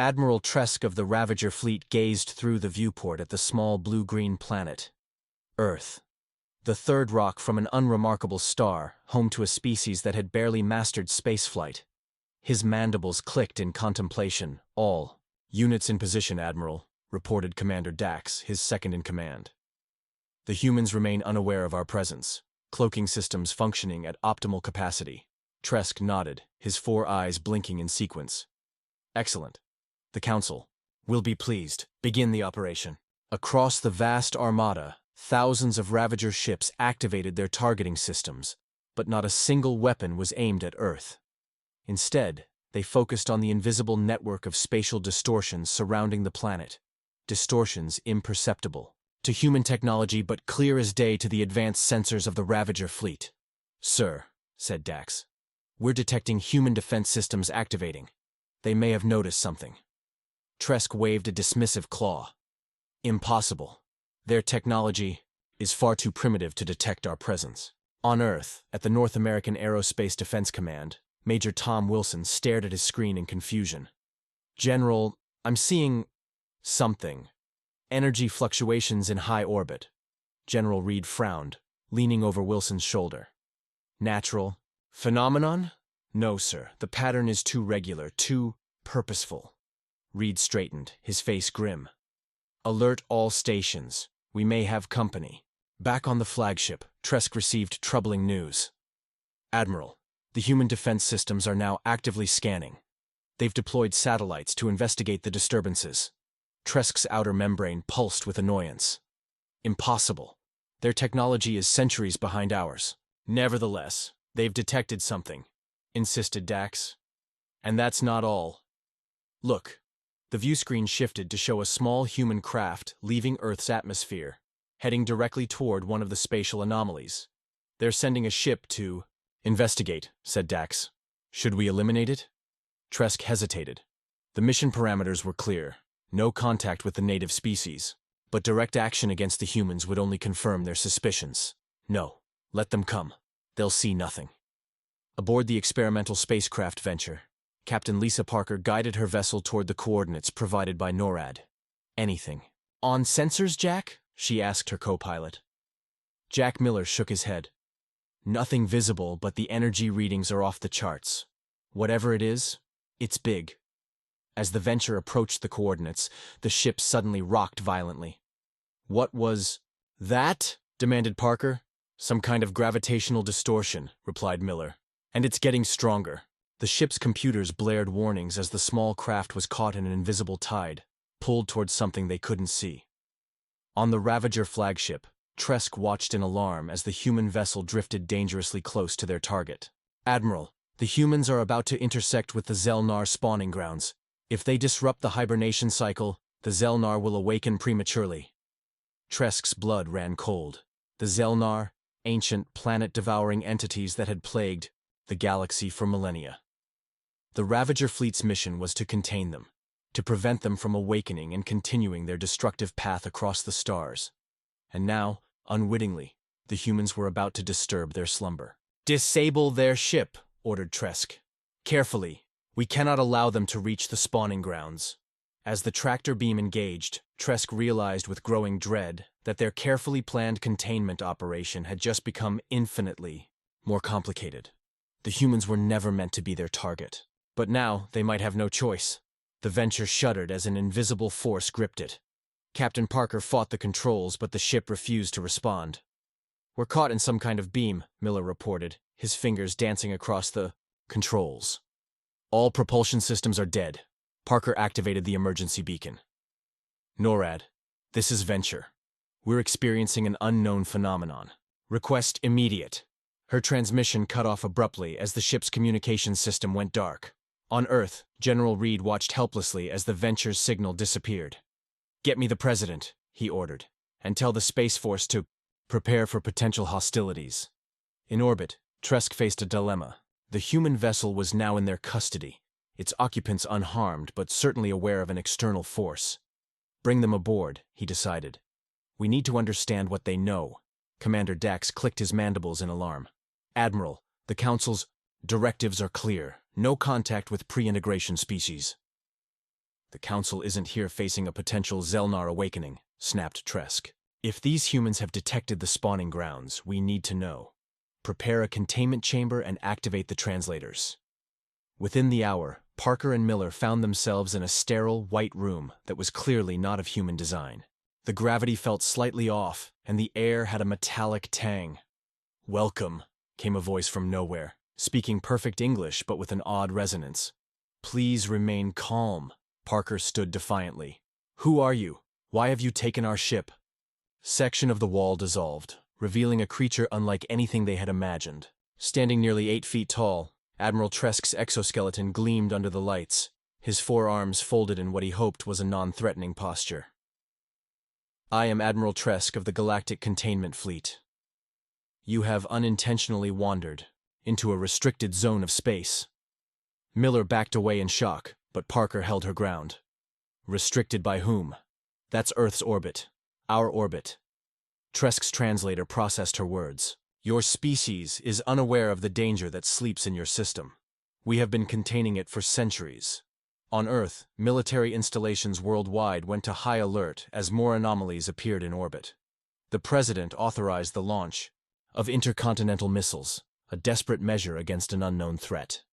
Admiral Tresk of the Ravager fleet gazed through the viewport at the small blue-green planet. Earth. The third rock from an unremarkable star, home to a species that had barely mastered spaceflight. His mandibles clicked in contemplation. All units in position, Admiral, reported Commander Dax, his second-in-command. The humans remain unaware of our presence, cloaking systems functioning at optimal capacity. Tresk nodded, his 4 eyes blinking in sequence. Excellent. The Council will be pleased. Begin the operation. Across the vast armada, thousands of Ravager ships activated their targeting systems, but not a single weapon was aimed at Earth. Instead, they focused on the invisible network of spatial distortions surrounding the planet. Distortions imperceptible to human technology but clear as day to the advanced sensors of the Ravager fleet. Sir, said Dax, we're detecting human defense systems activating. They may have noticed something. Tresk waved a dismissive claw. Impossible. Their technology is far too primitive to detect our presence. On Earth, at the North American Aerospace Defense Command, Major Tom Wilson stared at his screen in confusion. General, I'm seeing something. Energy fluctuations in high orbit. General Reed frowned, leaning over Wilson's shoulder. Natural phenomenon? No, sir. The pattern is too regular, too purposeful. Reed straightened, his face grim. Alert all stations. We may have company. Back on the flagship, Tresk received troubling news. Admiral, the human defense systems are now actively scanning. They've deployed satellites to investigate the disturbances. Tresk's outer membrane pulsed with annoyance. Impossible. Their technology is centuries behind ours. Nevertheless, they've detected something, insisted Dax. And that's not all. Look. The view screen shifted to show a small human craft leaving Earth's atmosphere, heading directly toward one of the spatial anomalies. They're sending a ship to investigate, said Dax. Should we eliminate it? Tresk hesitated. The mission parameters were clear. No contact with the native species. But direct action against the humans would only confirm their suspicions. No, let them come. They'll see nothing. Aboard the experimental spacecraft Venture, Captain Lisa Parker guided her vessel toward the coordinates provided by NORAD. Anything. On sensors, Jack? She asked her co-pilot. Jack Miller shook his head. Nothing visible, but the energy readings are off the charts. Whatever it is, it's big. As the Venture approached the coordinates, the ship suddenly rocked violently. What was that? Demanded Parker. Some kind of gravitational distortion, replied Miller. And it's getting stronger. The ship's computers blared warnings as the small craft was caught in an invisible tide, pulled towards something they couldn't see. On the Ravager flagship, Tresk watched in alarm as the human vessel drifted dangerously close to their target. Admiral, the humans are about to intersect with the Zelnar spawning grounds. If they disrupt the hibernation cycle, the Zelnar will awaken prematurely. Tresk's blood ran cold. The Zelnar, ancient planet-devouring entities that had plagued the galaxy for millennia. The Ravager fleet's mission was to contain them, to prevent them from awakening and continuing their destructive path across the stars. And now, unwittingly, the humans were about to disturb their slumber. Disable their ship, ordered Tresk. Carefully. We cannot allow them to reach the spawning grounds. As the tractor beam engaged, Tresk realized with growing dread that their carefully planned containment operation had just become infinitely more complicated. The humans were never meant to be their target. But now they might have no choice. The Venture shuddered as an invisible force gripped it. Captain Parker fought the controls, but the ship refused to respond. We're caught in some kind of beam, Miller reported, his fingers dancing across the controls. All propulsion systems are dead. Parker activated the emergency beacon. NORAD, this is Venture. We're experiencing an unknown phenomenon. Request immediate. Her transmission cut off abruptly as the ship's communications system went dark. On Earth, General Reed watched helplessly as the Venture's signal disappeared. Get me the President, he ordered, and tell the Space Force to prepare for potential hostilities. In orbit, Tresk faced a dilemma. The human vessel was now in their custody, its occupants unharmed but certainly aware of an external force. Bring them aboard, he decided. We need to understand what they know. Commander Dax clicked his mandibles in alarm. Admiral, the Council's directives are clear. No contact with pre-integration species. The Council isn't here facing a potential Zelnar awakening, snapped Tresk. If these humans have detected the spawning grounds, we need to know. Prepare a containment chamber and activate the translators. Within the hour, Parker and Miller found themselves in a sterile, white room that was clearly not of human design. The gravity felt slightly off, and the air had a metallic tang. "Welcome," came a voice from nowhere, speaking perfect English but with an odd resonance. "Please remain calm." Parker stood defiantly. "Who are you? Why have you taken our ship?" Section of the wall dissolved, revealing a creature unlike anything they had imagined. Standing nearly 8 feet tall, Admiral Tresk's exoskeleton gleamed under the lights, his forearms folded in what he hoped was a non-threatening posture. "I am Admiral Tresk of the Galactic Containment Fleet. You have unintentionally wandered into a restricted zone of space." Miller backed away in shock, but Parker held her ground. "Restricted by whom?" "That's Earth's orbit. Our orbit." Tresk's translator processed her words. "Your species is unaware of the danger that sleeps in your system. We have been containing it for centuries. On Earth, military installations worldwide went to high alert as more anomalies appeared in orbit. The President authorized the launch of intercontinental missiles, a desperate measure against an unknown threat."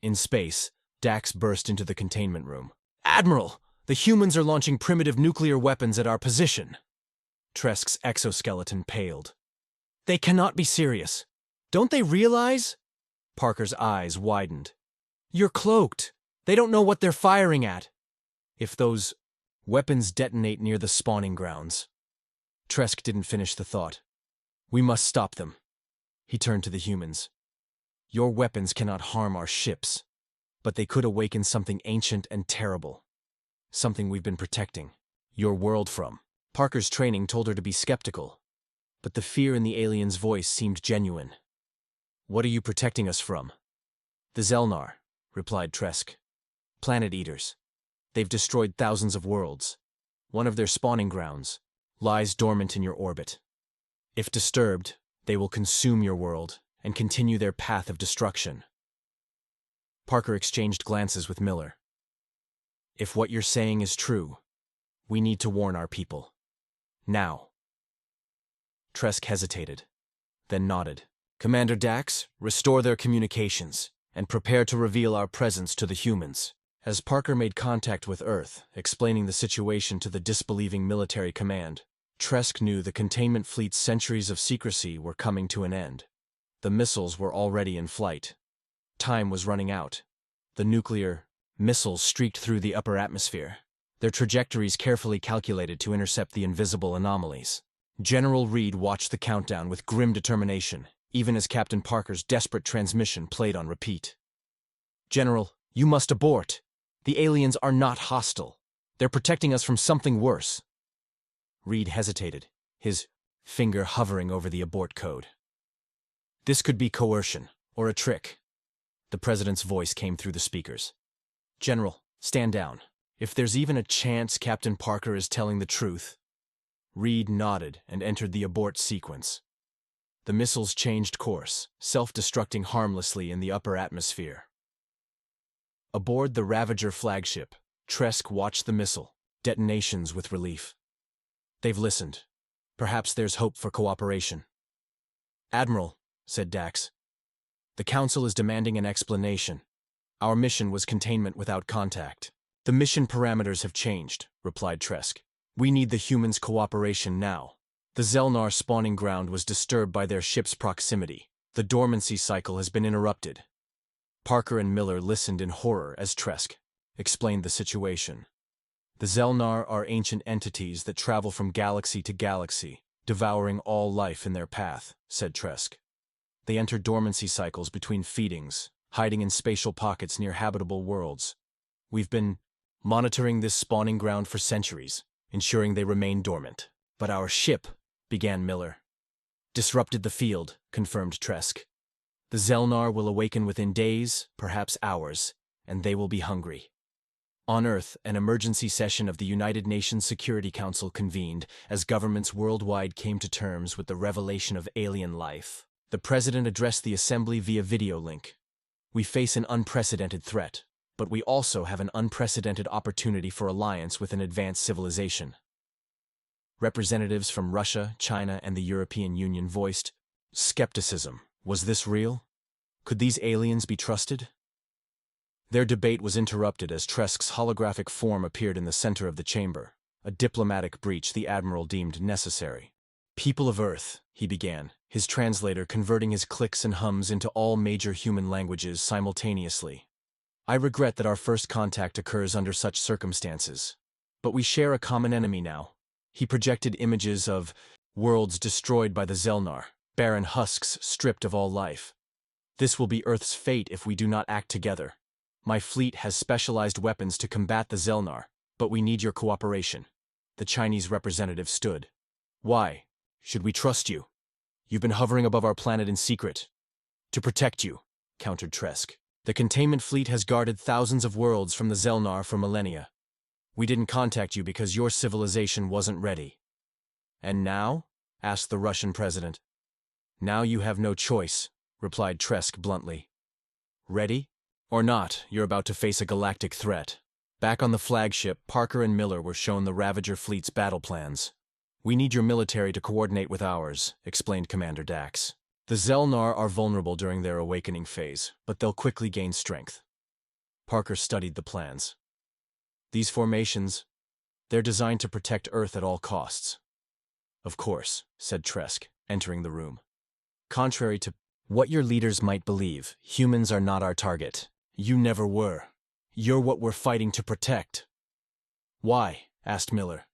In space, Dax burst into the containment room. "Admiral, the humans are launching primitive nuclear weapons at our position." Tresk's exoskeleton paled. "They cannot be serious. Don't they realize?" Parker's eyes widened. "You're cloaked. They don't know what they're firing at." "If those weapons detonate near the spawning grounds..." Tresk didn't finish the thought. "We must stop them." He turned to the humans. "Your weapons cannot harm our ships, but they could awaken something ancient and terrible. Something we've been protecting your world from." Parker's training told her to be skeptical, but the fear in the alien's voice seemed genuine. "What are you protecting us from?" "The Zelnar," replied Tresk. "Planet eaters. They've destroyed thousands of worlds. One of their spawning grounds lies dormant in your orbit. If disturbed, they will consume your world and continue their path of destruction." Parker exchanged glances with Miller. "If what you're saying is true, we need to warn our people. Now." Tresk hesitated, then nodded. "Commander Dax, restore their communications, and prepare to reveal our presence to the humans." As Parker made contact with Earth, explaining the situation to the disbelieving military command, Tresk knew the containment fleet's centuries of secrecy were coming to an end. The missiles were already in flight. Time was running out. The nuclear missiles streaked through the upper atmosphere, their trajectories carefully calculated to intercept the invisible anomalies. General Reed watched the countdown with grim determination, even as Captain Parker's desperate transmission played on repeat. "General, you must abort. The aliens are not hostile. They're protecting us from something worse." Reed hesitated, his finger hovering over the abort code. "This could be coercion, or a trick." The President's voice came through the speakers. "General, stand down. If there's even a chance Captain Parker is telling the truth." Reed nodded and entered the abort sequence. The missiles changed course, self-destructing harmlessly in the upper atmosphere. Aboard the Ravager flagship, Tresk watched the missile detonations with relief. "They've listened. Perhaps there's hope for cooperation." "Admiral," said Dax, "the Council is demanding an explanation. Our mission was containment without contact." "The mission parameters have changed," replied Tresk. "We need the humans' cooperation now. The Zelnar spawning ground was disturbed by their ship's proximity. The dormancy cycle has been interrupted." Parker and Miller listened in horror as Tresk explained the situation. "The Zelnar are ancient entities that travel from galaxy to galaxy, devouring all life in their path," said Tresk. "They enter dormancy cycles between feedings, hiding in spatial pockets near habitable worlds. We've been monitoring this spawning ground for centuries, ensuring they remain dormant. But our ship," began Miller. "Disrupted the field," confirmed Tresk. "The Zelnar will awaken within days, perhaps hours, and they will be hungry." On Earth, an emergency session of the United Nations Security Council convened as governments worldwide came to terms with the revelation of alien life. The President addressed the assembly via video link. "We face an unprecedented threat. but we also have an unprecedented opportunity for alliance with an advanced civilization. Representatives from Russia, China, and the European Union voiced skepticism. Was this real? Could these aliens be trusted? Their debate was interrupted as Tresk's holographic form appeared in the center of the chamber, a diplomatic breach the Admiral deemed necessary. "People of Earth," he began, his translator converting his clicks and hums into all major human languages simultaneously. "I regret that our first contact occurs under such circumstances. But we share a common enemy now." He projected images of worlds destroyed by the Zelnar, barren husks stripped of all life. "This will be Earth's fate if we do not act together. My fleet has specialized weapons to combat the Zelnar, but we need your cooperation." The Chinese representative stood. "Why should we trust you? You've been hovering above our planet in secret." "To protect you," countered Tresk. "The containment fleet has guarded thousands of worlds from the Zelnar for millennia. We didn't contact you because your civilization wasn't ready." "And now?" asked the Russian president. "Now you have no choice," replied Tresk bluntly. "Ready or not, you're about to face a galactic threat." Back on the flagship, Parker and Miller were shown the Ravager fleet's battle plans. "We need your military to coordinate with ours," explained Commander Dax. "The Zelnar are vulnerable during their awakening phase, but they'll quickly gain strength." Parker studied the plans. "These formations, they're designed to protect Earth at all costs." "Of course," said Tresk, entering the room. "Contrary to what your leaders might believe, humans are not our target. You never were. You're what we're fighting to protect." "Why?" asked Miller.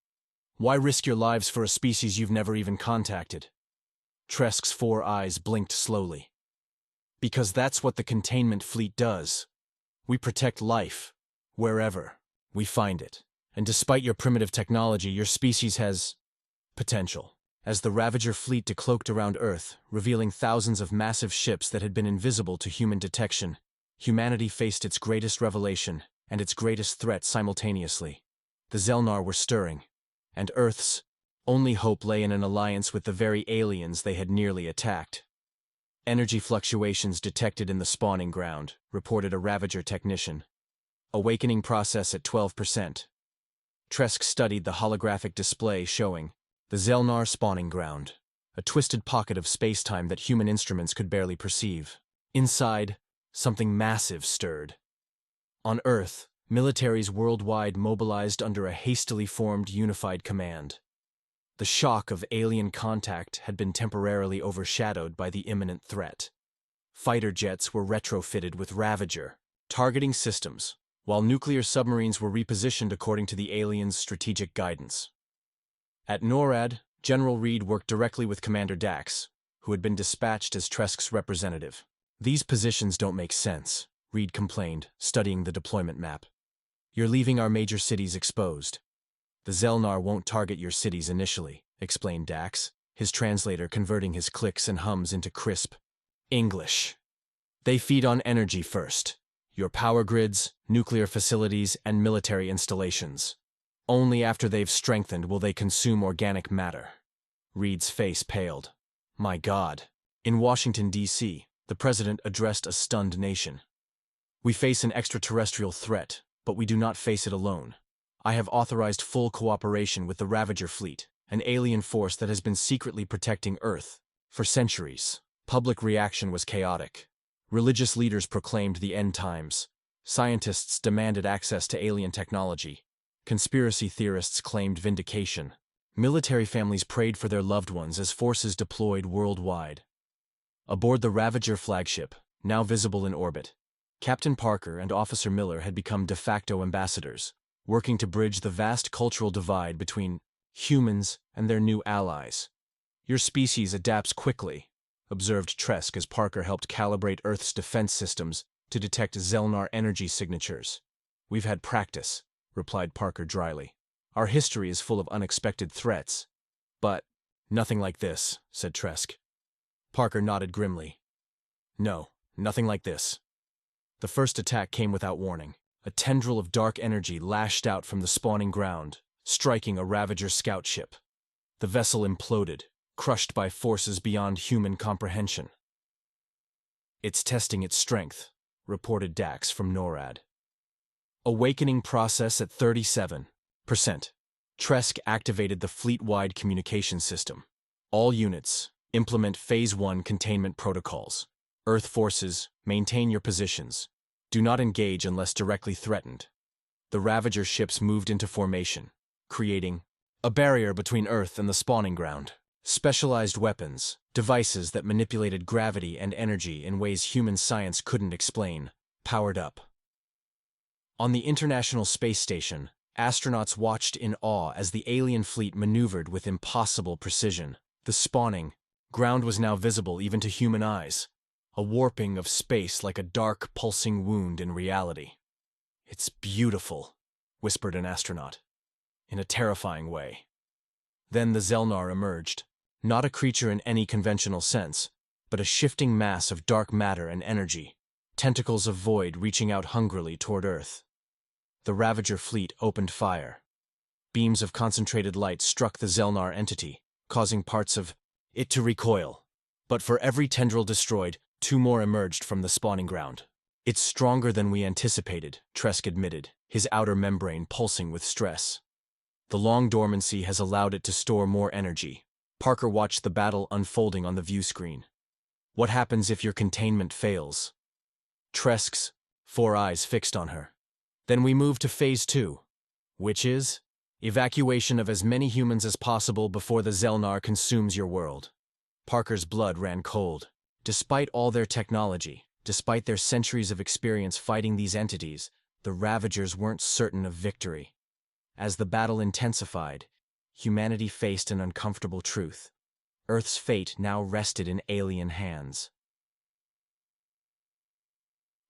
"Why risk your lives for a species you've never even contacted?" Tresk's 4 eyes blinked slowly. "Because that's what the containment fleet does. We protect life, wherever we find it. And despite your primitive technology, your species has potential." As the Ravager fleet decloaked around Earth, revealing thousands of massive ships that had been invisible to human detection, humanity faced its greatest revelation and its greatest threat simultaneously. The Zelnar were stirring, and Earth's only hope lay in an alliance with the very aliens they had nearly attacked. "Energy fluctuations detected in the spawning ground," reported a Ravager technician. "Awakening process at 12%. Tresk studied the holographic display showing the Zelnar spawning ground, a twisted pocket of space-time that human instruments could barely perceive. Inside, something massive stirred. On Earth, militaries worldwide mobilized under a hastily formed unified command. The shock of alien contact had been temporarily overshadowed by the imminent threat. Fighter jets were retrofitted with Ravager targeting systems, while nuclear submarines were repositioned according to the aliens' strategic guidance. At NORAD, General Reed worked directly with Commander Dax, who had been dispatched as Tresk's representative. "These positions don't make sense," Reed complained, studying the deployment map. "You're leaving our major cities exposed." "The Zelnar won't target your cities initially," explained Dax, his translator converting his clicks and hums into crisp English. "They feed on energy first. Your power grids, nuclear facilities, and military installations. Only after they've strengthened will they consume organic matter." Reed's face paled. "My God." In Washington, D.C., the president addressed a stunned nation. "We face an extraterrestrial threat, but we do not face it alone. I have authorized full cooperation with the Ravager fleet, an alien force that has been secretly protecting Earth for centuries." Public reaction was chaotic. Religious leaders proclaimed the end times. Scientists demanded access to alien technology. Conspiracy theorists claimed vindication. Military families prayed for their loved ones as forces deployed worldwide. Aboard the Ravager flagship, now visible in orbit, Captain Parker and Officer Miller had become de facto ambassadors, working to bridge the vast cultural divide between humans and their new allies. "Your species adapts quickly," observed Tresk as Parker helped calibrate Earth's defense systems to detect Zelnar energy signatures. "We've had practice," replied Parker dryly. "Our history is full of unexpected threats. But nothing like this," said Tresk. Parker nodded grimly. "No, nothing like this." The first attack came without warning. A tendril of dark energy lashed out from the spawning ground, striking a Ravager scout ship. The vessel imploded, crushed by forces beyond human comprehension. "It's testing its strength," reported Dax from NORAD. Awakening process at 37%. Tresk activated the fleet-wide communication system. All units, implement Phase 1 containment protocols. Earth forces, maintain your positions. Do not engage unless directly threatened. The Ravager ships moved into formation, creating a barrier between Earth and the spawning ground. Specialized weapons, devices that manipulated gravity and energy in ways human science couldn't explain, powered up. On the International Space Station, astronauts watched in awe as the alien fleet maneuvered with impossible precision. The spawning ground was now visible even to human eyes, a warping of space like a dark, pulsing wound in reality. "It's beautiful," whispered an astronaut, in a terrifying way. Then the Zelnar emerged, not a creature in any conventional sense, but a shifting mass of dark matter and energy, tentacles of void reaching out hungrily toward Earth. The Ravager fleet opened fire. Beams of concentrated light struck the Zelnar entity, causing parts of it to recoil. But for every tendril destroyed, 2 more emerged from the spawning ground. "It's stronger than we anticipated," Tresk admitted, his outer membrane pulsing with stress. "The long dormancy has allowed it to store more energy." Parker watched the battle unfolding on the view screen. "What happens if your containment fails?" Tresk's 4 eyes fixed on her. "Then we move to Phase 2, which is evacuation of as many humans as possible before the Zelnar consumes your world." Parker's blood ran cold. Despite all their technology, despite their centuries of experience fighting these entities, the Ravagers weren't certain of victory. As the battle intensified, humanity faced an uncomfortable truth. Earth's fate now rested in alien hands.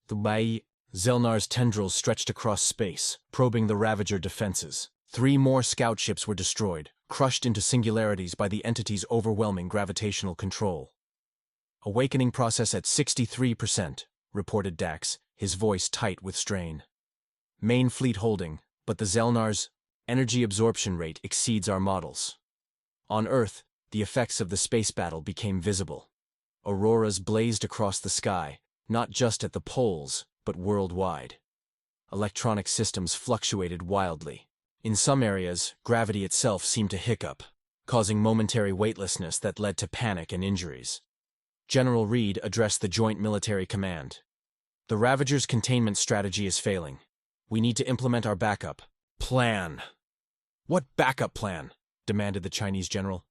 The Zelnar's tendrils stretched across space, probing the Ravager defenses. 3 more scout ships were destroyed, crushed into singularities by the entity's overwhelming gravitational control. "Awakening process at 63%, reported Dax, his voice tight with strain. "Main fleet holding, but the Zelnar's energy absorption rate exceeds our models." On Earth, the effects of the space battle became visible. Auroras blazed across the sky, not just at the poles, but worldwide. Electronic systems fluctuated wildly. In some areas, gravity itself seemed to hiccup, causing momentary weightlessness that led to panic and injuries. General Reed addressed the Joint Military Command. "The Ravager's containment strategy is failing. We need to implement our backup plan." "What backup plan?" demanded the Chinese general.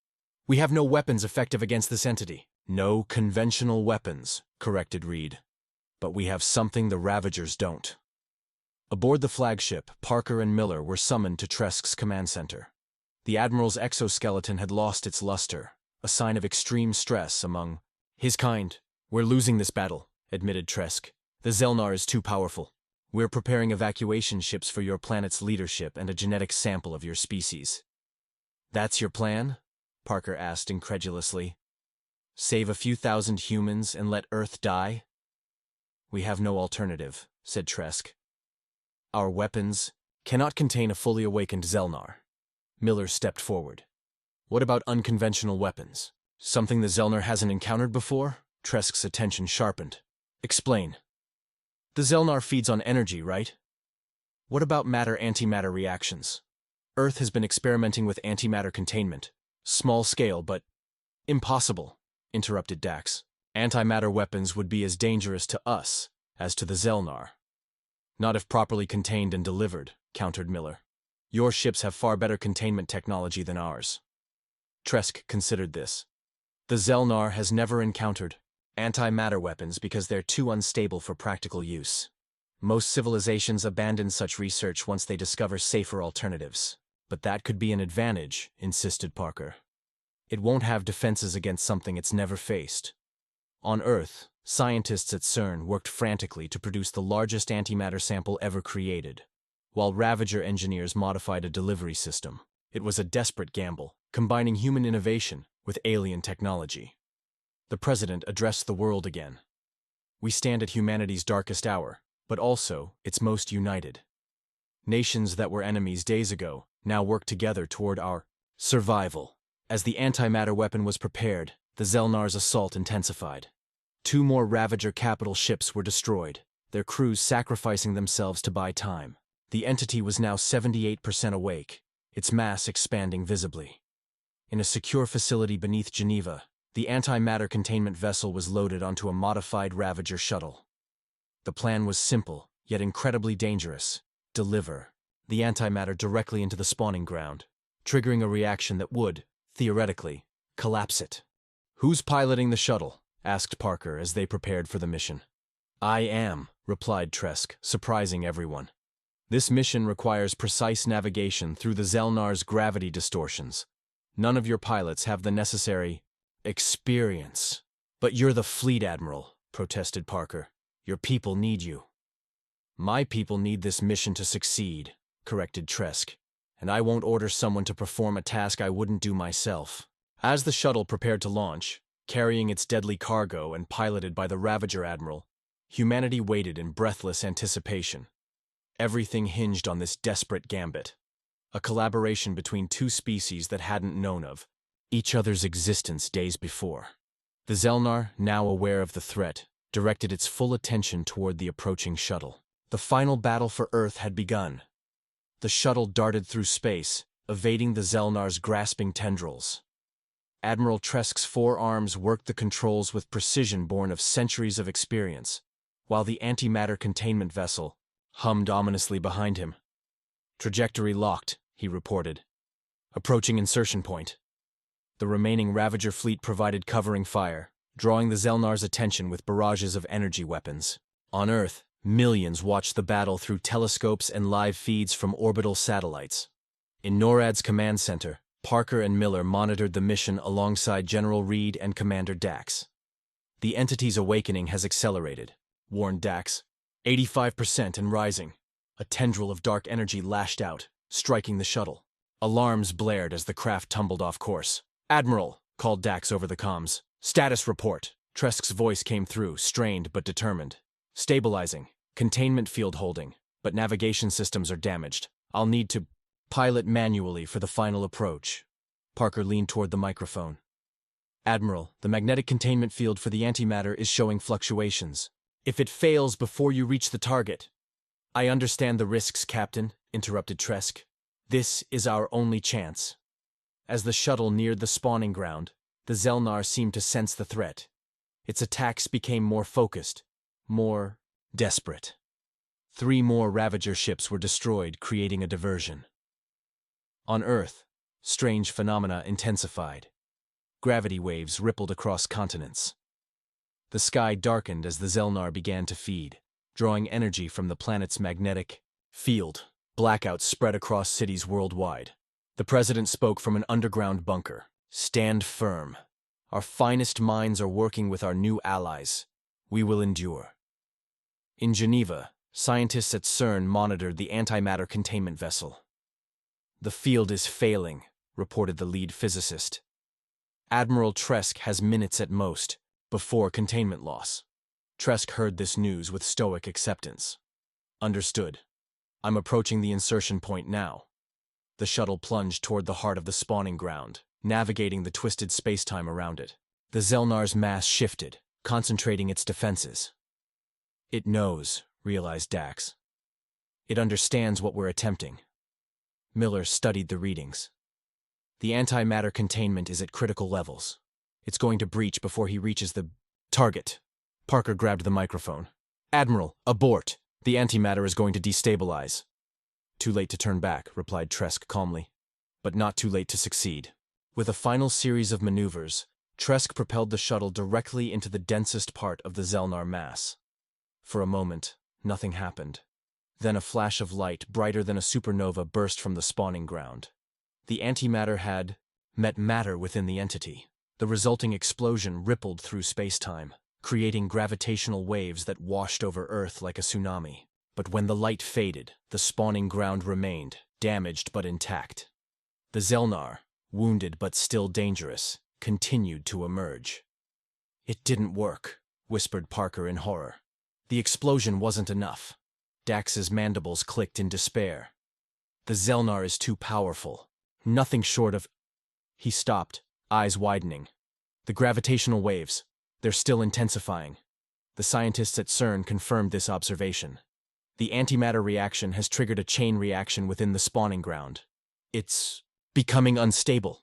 "We have no weapons effective against this entity." "No conventional weapons," corrected Reed. "But we have something the Ravagers don't." Aboard the flagship, Parker and Miller were summoned to Tresk's command center. The Admiral's exoskeleton had lost its luster, a sign of extreme stress among his kind. "We're losing this battle," admitted Tresk. "The Zelnar is too powerful. We're preparing evacuation ships for your planet's leadership and a genetic sample of your species." "That's your plan?" Parker asked incredulously. "Save a few thousand humans and let Earth die?" "We have no alternative," said Tresk. "Our weapons cannot contain a fully awakened Zelnar." Miller stepped forward. "What about unconventional weapons? Something the Zelnar hasn't encountered before?" Tresk's attention sharpened. "Explain." "The Zelnar feeds on energy, right? What about matter-antimatter reactions? Earth has been experimenting with antimatter containment. Small scale, but impossible," interrupted Dax. "Antimatter weapons would be as dangerous to us as to the Zelnar." "Not if properly contained and delivered," countered Miller. "Your ships have far better containment technology than ours." Tresk considered this. "The Zelnar has never encountered antimatter weapons because they're too unstable for practical use. Most civilizations abandon such research once they discover safer alternatives. But that could be an advantage," insisted Parker. "It won't have defenses against something it's never faced." On Earth, scientists at CERN worked frantically to produce the largest antimatter sample ever created, while Ravager engineers modified a delivery system. It was a desperate gamble, combining human innovation with alien technology. The president addressed the world again. "We stand at humanity's darkest hour, but also its most united. Nations that were enemies days ago now work together toward our survival." As the antimatter weapon was prepared, the Zelnar's assault intensified. 2 more Ravager capital ships were destroyed, their crews sacrificing themselves to buy time. The entity was now 78% awake, its mass expanding visibly. In a secure facility beneath Geneva, the antimatter containment vessel was loaded onto a modified Ravager shuttle. The plan was simple, yet incredibly dangerous. Deliver the antimatter directly into the spawning ground, triggering a reaction that would, theoretically, collapse it. "Who's piloting the shuttle?" asked Parker as they prepared for the mission. "I am," replied Tresk, surprising everyone. "This mission requires precise navigation through the Zelnar's gravity distortions. None of your pilots have the necessary experience." "But you're the fleet admiral," protested Parker. "Your people need you." "My people need this mission to succeed," corrected Tresk, "and I won't order someone to perform a task I wouldn't do myself." As the shuttle prepared to launch, carrying its deadly cargo and piloted by the Ravager Admiral, humanity waited in breathless anticipation. Everything hinged on this desperate gambit, a collaboration between two species that hadn't known of each other's existence days before. The Zelnar, now aware of the threat, directed its full attention toward the approaching shuttle. The final battle for Earth had begun. The shuttle darted through space, evading the Zelnar's grasping tendrils. Admiral Tresk's forearms worked the controls with precision born of centuries of experience, while the antimatter containment vessel hummed ominously behind him. "Trajectory locked," he reported. "Approaching insertion point." The remaining Ravager fleet provided covering fire, drawing the Zelnar's attention with barrages of energy weapons. On Earth, millions watched the battle through telescopes and live feeds from orbital satellites. In NORAD's command center, Parker and Miller monitored the mission alongside General Reed and Commander Dax. "The entity's awakening has accelerated," warned Dax. 85% and rising. A tendril of dark energy lashed out, striking the shuttle. Alarms blared as the craft tumbled off course. "Admiral," called Dax over the comms. "Status report." Tresk's voice came through, strained but determined. "Stabilizing. Containment field holding, but navigation systems are damaged. I'll need to pilot manually for the final approach." Parker leaned toward the microphone. "Admiral, the magnetic containment field for the antimatter is showing fluctuations. If it fails before you reach the target—" "I understand the risks, Captain," interrupted Tresk. "This is our only chance." As the shuttle neared the spawning ground, the Zelnar seemed to sense the threat. Its attacks became more focused, more desperate. 3 more Ravager ships were destroyed, creating a diversion. On Earth, strange phenomena intensified. Gravity waves rippled across continents. The sky darkened as the Zelnar began to feed, drawing energy from the planet's magnetic field. Blackouts spread across cities worldwide. The president spoke from an underground bunker. "Stand firm. Our finest minds are working with our new allies. We will endure." In Geneva, scientists at CERN monitored the antimatter containment vessel. "The field is failing," reported the lead physicist. "Admiral Tresk has minutes at most, before containment loss." Tresk heard this news with stoic acceptance. "Understood. I'm approaching the insertion point now." The shuttle plunged toward the heart of the spawning ground, navigating the twisted spacetime around it. The Zelnar's mass shifted, concentrating its defenses. "It knows," realized Dax. "It understands what we're attempting." Miller studied the readings. "The antimatter containment is at critical levels. It's going to breach before he reaches the target." Parker grabbed the microphone. "Admiral, abort! The antimatter is going to destabilize." "Too late to turn back," replied Tresk calmly. "But not too late to succeed." With a final series of maneuvers, Tresk propelled the shuttle directly into the densest part of the Zelnar mass. For a moment, nothing happened. Then a flash of light, brighter than a supernova, burst from the spawning ground. The antimatter had met matter within the entity. The resulting explosion rippled through spacetime, creating gravitational waves that washed over Earth like a tsunami. But when the light faded, the spawning ground remained, damaged but intact. The Zelnar, wounded but still dangerous, continued to emerge. "It didn't work," whispered Parker in horror. "The explosion wasn't enough." Dax's mandibles clicked in despair. "The Zelnar is too powerful. Nothing short of—" He stopped, eyes widening. "The gravitational waves, they're still intensifying." The scientists at CERN confirmed this observation. The antimatter reaction has triggered a chain reaction within the spawning ground. It's becoming unstable.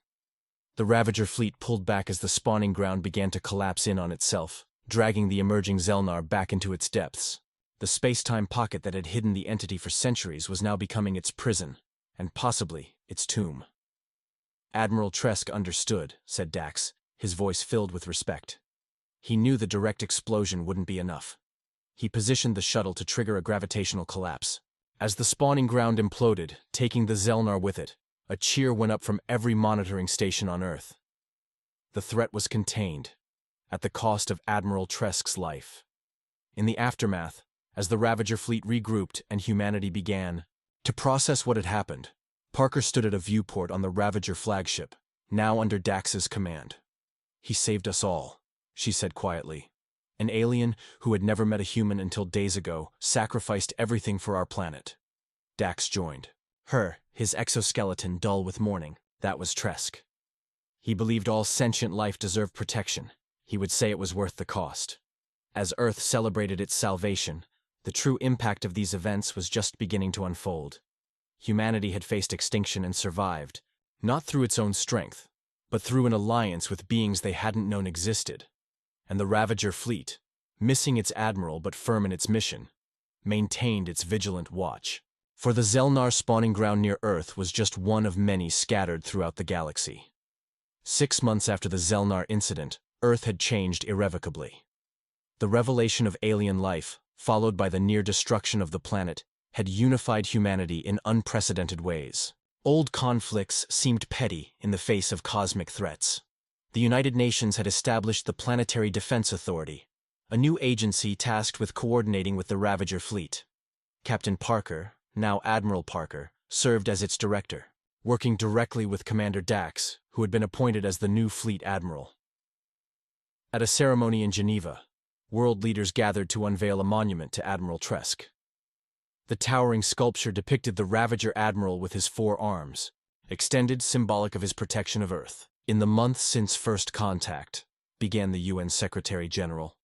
The Ravager fleet pulled back as the spawning ground began to collapse in on itself, dragging the emerging Zelnar back into its depths. The space-time pocket that had hidden the entity for centuries was now becoming its prison, and possibly its tomb. Admiral Tresk understood, said Dax, his voice filled with respect. He knew the direct explosion wouldn't be enough. He positioned the shuttle to trigger a gravitational collapse. As the spawning ground imploded, taking the Zelnar with it, a cheer went up from every monitoring station on Earth. The threat was contained, at the cost of Admiral Tresk's life. In the aftermath, as the Ravager fleet regrouped and humanity began to process what had happened, Parker stood at a viewport on the Ravager flagship, now under Dax's command. "He saved us all," she said quietly. "An alien who had never met a human until days ago sacrificed everything for our planet." Dax joined her, his exoskeleton dull with mourning. That was Tresk. He believed all sentient life deserved protection. He would say it was worth the cost. As Earth celebrated its salvation, the true impact of these events was just beginning to unfold. Humanity had faced extinction and survived, not through its own strength, but through an alliance with beings they hadn't known existed. And the Ravager fleet, missing its admiral but firm in its mission, maintained its vigilant watch. For the Zelnar spawning ground near Earth was just one of many scattered throughout the galaxy. 6 months after the Zelnar incident, Earth had changed irrevocably. The revelation of alien life, followed by the near destruction of the planet, had unified humanity in unprecedented ways. Old conflicts seemed petty in the face of cosmic threats. The United Nations had established the Planetary Defense Authority, a new agency tasked with coordinating with the Ravager fleet. Captain Parker, now Admiral Parker, served as its director, working directly with Commander Dax, who had been appointed as the new fleet admiral. At a ceremony in Geneva, world leaders gathered to unveil a monument to Admiral Tresk. The towering sculpture depicted the Ravager admiral with his 4 arms, extended, symbolic of his protection of Earth. "In the months since first contact," began the UN Secretary-General,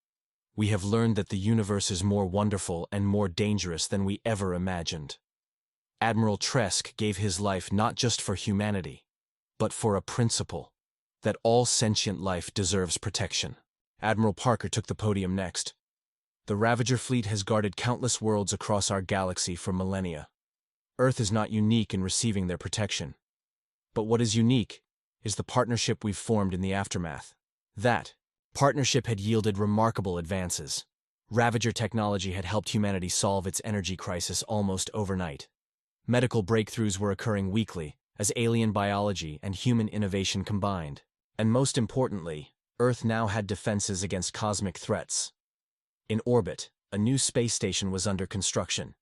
"we have learned that the universe is more wonderful and more dangerous than we ever imagined. Admiral Tresk gave his life not just for humanity, but for a principle, that all sentient life deserves protection." Admiral Parker took the podium next. "The Ravager fleet has guarded countless worlds across our galaxy for millennia. Earth is not unique in receiving their protection. But what is unique is the partnership we've formed in the aftermath. That partnership had yielded remarkable advances. Ravager technology had helped humanity solve its energy crisis almost overnight. Medical breakthroughs were occurring weekly as alien biology and human innovation combined. And most importantly, Earth now had defenses against cosmic threats. In orbit, a new space station was under construction,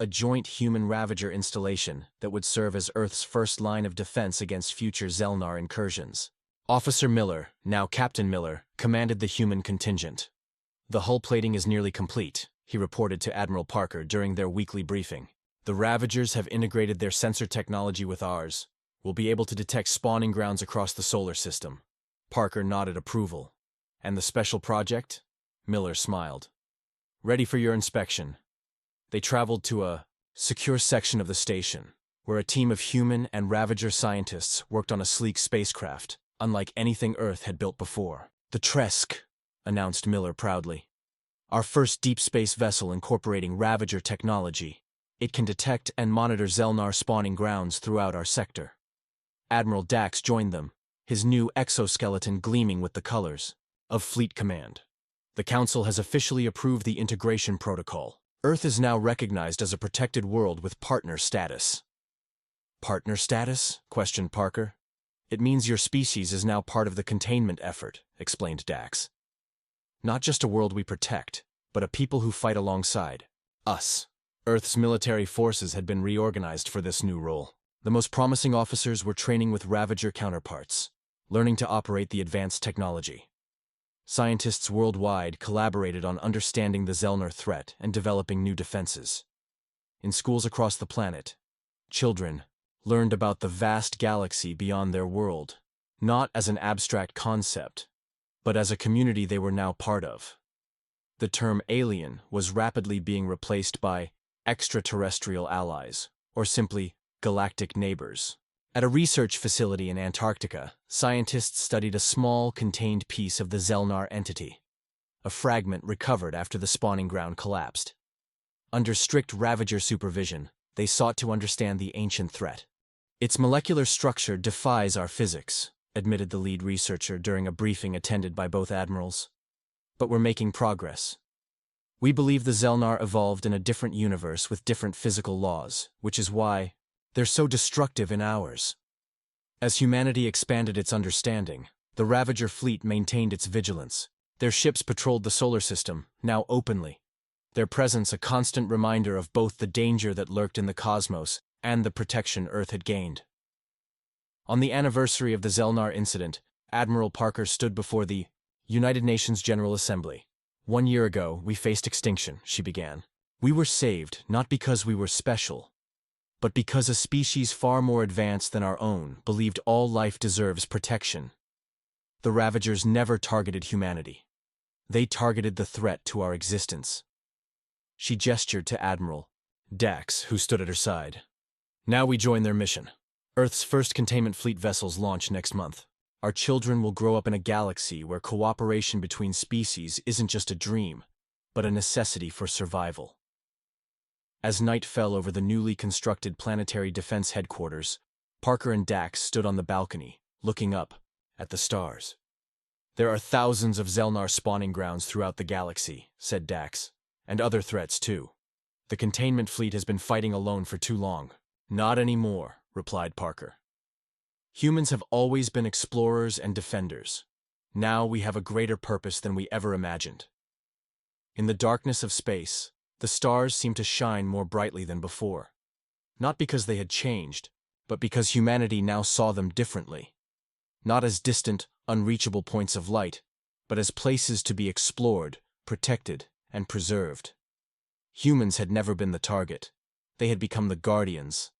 a joint human-Ravager installation that would serve as Earth's first line of defense against future Zelnar incursions. Officer Miller, now Captain Miller, commanded the human contingent. "The hull plating is nearly complete," he reported to Admiral Parker during their weekly briefing. "The Ravagers have integrated their sensor technology with ours. We'll be able to detect spawning grounds across the solar system." Parker nodded approval. "And the special project?" Miller smiled. "Ready for your inspection." They traveled to a secure section of the station, where a team of human and Ravager scientists worked on a sleek spacecraft, unlike anything Earth had built before. "The Tresk," announced Miller proudly. "Our first deep space vessel incorporating Ravager technology. It can detect and monitor Zelnar spawning grounds throughout our sector." Admiral Dax joined them, his new exoskeleton gleaming with the colors of Fleet Command. "The Council has officially approved the integration protocol. Earth is now recognized as a protected world with partner status." "Partner status?" questioned Parker. "It means your species is now part of the containment effort," explained Dax. "Not just a world we protect, but a people who fight alongside us." Earth's military forces had been reorganized for this new role. The most promising officers were training with Ravager counterparts, learning to operate the advanced technology. Scientists worldwide collaborated on understanding the Zelnar threat and developing new defenses. In schools across the planet, children learned about the vast galaxy beyond their world, not as an abstract concept, but as a community they were now part of. The term alien was rapidly being replaced by extraterrestrial allies, or simply galactic neighbors. At a research facility in Antarctica, scientists studied a small, contained piece of the Zelnar entity, a fragment recovered after the spawning ground collapsed. Under strict Ravager supervision, they sought to understand the ancient threat. Its molecular structure defies our physics, admitted the lead researcher during a briefing attended by both admirals. But we're making progress. We believe the Zelnar evolved in a different universe with different physical laws, which is why they're so destructive in ours. As humanity expanded its understanding, the Ravager fleet maintained its vigilance. Their ships patrolled the solar system, now openly. Their presence a constant reminder of both the danger that lurked in the cosmos and the protection Earth had gained. On the anniversary of the Zelnar incident, Admiral Parker stood before the United Nations General Assembly. 1 year ago, we faced extinction, she began. We were saved not because we were special, but because a species far more advanced than our own believed all life deserves protection. The Ravagers never targeted humanity. They targeted the threat to our existence. She gestured to Admiral Dax, who stood at her side. Now we join their mission. Earth's first containment fleet vessels launch next month. Our children will grow up in a galaxy where cooperation between species isn't just a dream, but a necessity for survival. As night fell over the newly constructed Planetary Defense Headquarters, Parker and Dax stood on the balcony, looking up at the stars. There are thousands of Zelnar spawning grounds throughout the galaxy, said Dax, and other threats too. The containment fleet has been fighting alone for too long. Not anymore, replied Parker. Humans have always been explorers and defenders. Now we have a greater purpose than we ever imagined. In the darkness of space, the stars seemed to shine more brightly than before. Not because they had changed, but because humanity now saw them differently. Not as distant, unreachable points of light, but as places to be explored, protected, and preserved. Humans had never been the target. They had become the guardians,